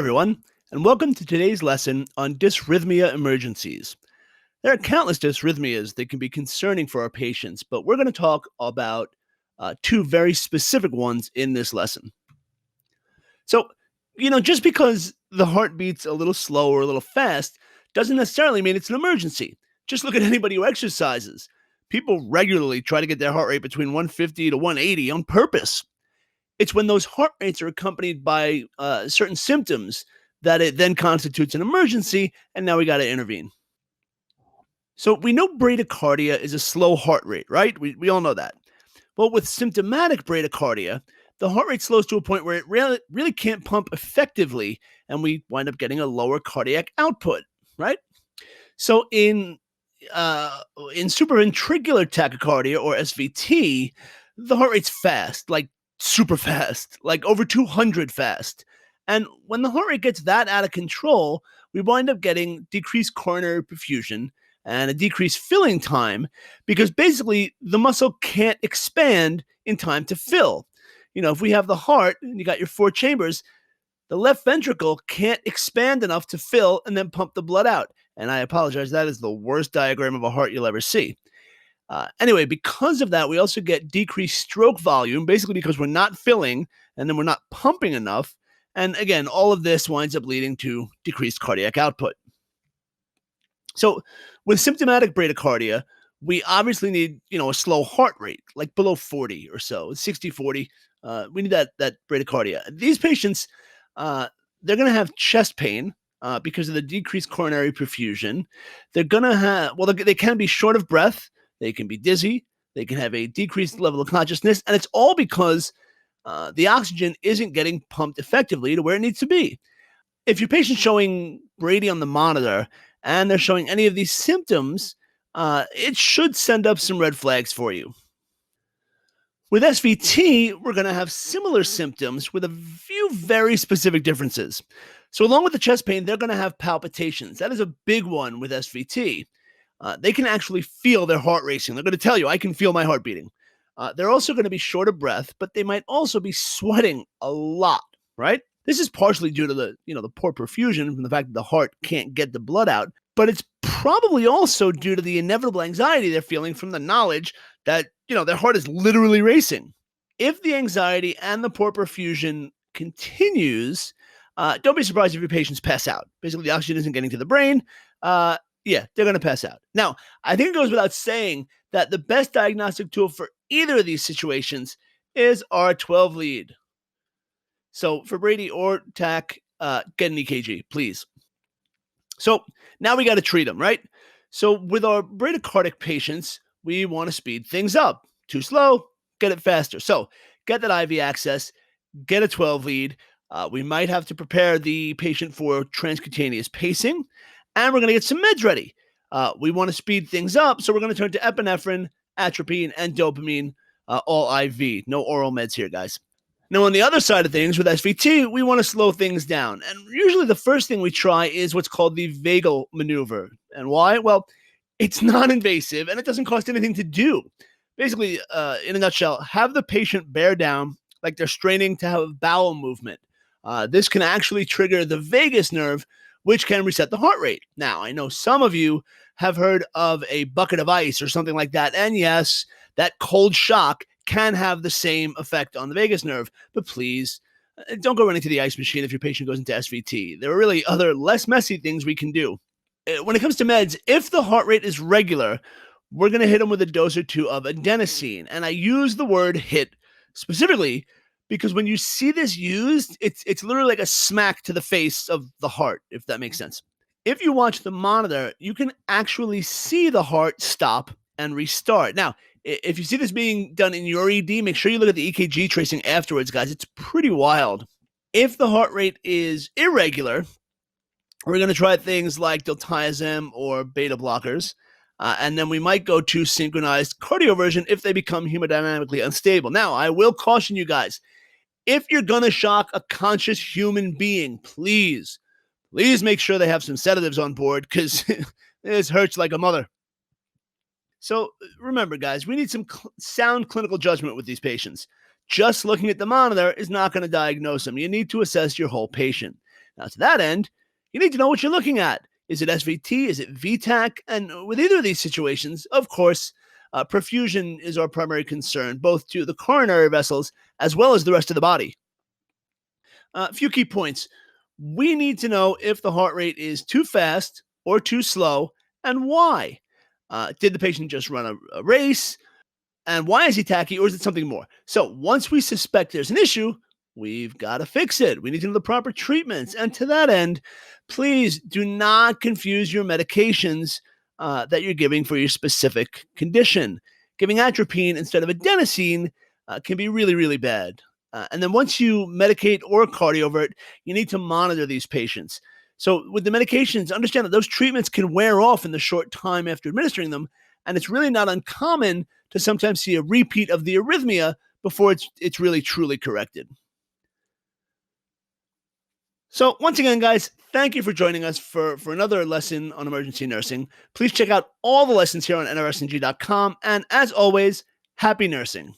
everyone, and welcome to today's lesson on dysrhythmia emergencies. There are countless dysrhythmias that can be concerning for our patients, but we're going to talk about two very specific ones in this lesson. So, just because the heart beats a little slow or a little fast doesn't necessarily mean it's an emergency. Just look at anybody who exercises. People regularly try to get their heart rate between 150 to 180 on purpose. It's when those heart rates are accompanied by certain symptoms that it then constitutes an emergency, and now we got to intervene. So we know bradycardia is a slow heart rate, right? We all know that. Well, with symptomatic bradycardia, the heart rate slows to a point where it really can't pump effectively, and we wind up getting a lower cardiac output, right? So in supraventricular tachycardia, or SVT, the heart rate's fast, like super fast, like over 200 fast. And when the heart rate gets that out of control, we wind up getting decreased coronary perfusion and a decreased filling time because basically the muscle can't expand in time to fill. If we have the heart and you got your four chambers, the left ventricle can't expand enough to fill and then pump the blood out. And I apologize, that is the worst diagram of a heart you'll ever see. Anyway, because of that, we also get decreased stroke volume, basically because we're not filling and then we're not pumping enough. And again, all of this winds up leading to decreased cardiac output. So with symptomatic bradycardia, we obviously need, a slow heart rate, like below 40 or so, 60, 40. We need that bradycardia. These patients, they're going to have chest pain because of the decreased coronary perfusion. They're going to have, they can be short of breath. They can be dizzy. They can have a decreased level of consciousness. And it's all because the oxygen isn't getting pumped effectively to where it needs to be. If your patient's showing brady on the monitor and they're showing any of these symptoms, it should send up some red flags for you. With SVT, we're going to have similar symptoms with a few very specific differences. So along with the chest pain, they're going to have palpitations. That is a big one with SVT. They can actually feel their heart racing. They're going to tell you, I can feel my heart beating. They're also going to be short of breath, but they might also be sweating a lot, right? This is partially due to the poor perfusion from the fact that the heart can't get the blood out, but it's probably also due to the inevitable anxiety they're feeling from the knowledge that, their heart is literally racing. If the anxiety and the poor perfusion continues, don't be surprised if your patients pass out. Basically, the oxygen isn't getting to the brain. They're going to pass out. Now, I think it goes without saying that the best diagnostic tool for either of these situations is our 12 lead. So for Brady or TAC, get an EKG, please. So now we got to treat them, right? So with our bradycardic patients, we want to speed things up. Too slow, get it faster. So get that IV access, get a 12 lead. We might have to prepare the patient for transcutaneous pacing, and we're going to get some meds ready. We want to speed things up, so we're going to turn to epinephrine, atropine, and dopamine, all IV. No oral meds here, guys. Now, on the other side of things, with SVT, we want to slow things down. And usually the first thing we try is what's called the vagal maneuver. And why? Well, it's non-invasive, and it doesn't cost anything to do. Basically, in a nutshell, have the patient bear down like they're straining to have a bowel movement. This can actually trigger the vagus nerve, which can reset the heart rate. Now, I know some of you have heard of a bucket of ice or something like that. And yes, that cold shock can have the same effect on the vagus nerve. But please, don't go running to the ice machine if your patient goes into SVT. There are really other less messy things we can do. When it comes to meds, if the heart rate is regular, we're going to hit them with a dose or two of adenosine. And I use the word hit specifically because when you see this used, it's literally like a smack to the face of the heart, if that makes sense. If you watch the monitor, you can actually see the heart stop and restart. Now, if you see this being done in your ED, make sure you look at the EKG tracing afterwards, guys. It's pretty wild. If the heart rate is irregular, we're going to try things like diltiazem or beta blockers. And then we might go to synchronized cardioversion if they become hemodynamically unstable. Now, I will caution you guys, if you're going to shock a conscious human being, please make sure they have some sedatives on board because this hurts like a mother. So remember, guys, we need some sound clinical judgment with these patients. Just looking at the monitor is not going to diagnose them. You need to assess your whole patient. Now, to that end, you need to know what you're looking at. Is it SVT? Is it VTAC? And with either of these situations, of course, perfusion is our primary concern, both to the coronary vessels as well as the rest of the body. A few key points. We need to know if the heart rate is too fast or too slow and why. Did the patient just run a race? And why is he tacky, or is it something more? So once we suspect there's an issue, we've got to fix it. We need to know the proper treatments. And to that end, please do not confuse your medications that you're giving for your specific condition. Giving atropine instead of adenosine can be really, really bad. And then once you medicate or cardiovert, you need to monitor these patients. So with the medications, understand that those treatments can wear off in the short time after administering them. And it's really not uncommon to sometimes see a repeat of the arrhythmia before it's really truly corrected. So once again, guys, thank you for joining us for another lesson on emergency nursing. Please check out all the lessons here on nrsng.com. And as always, happy nursing.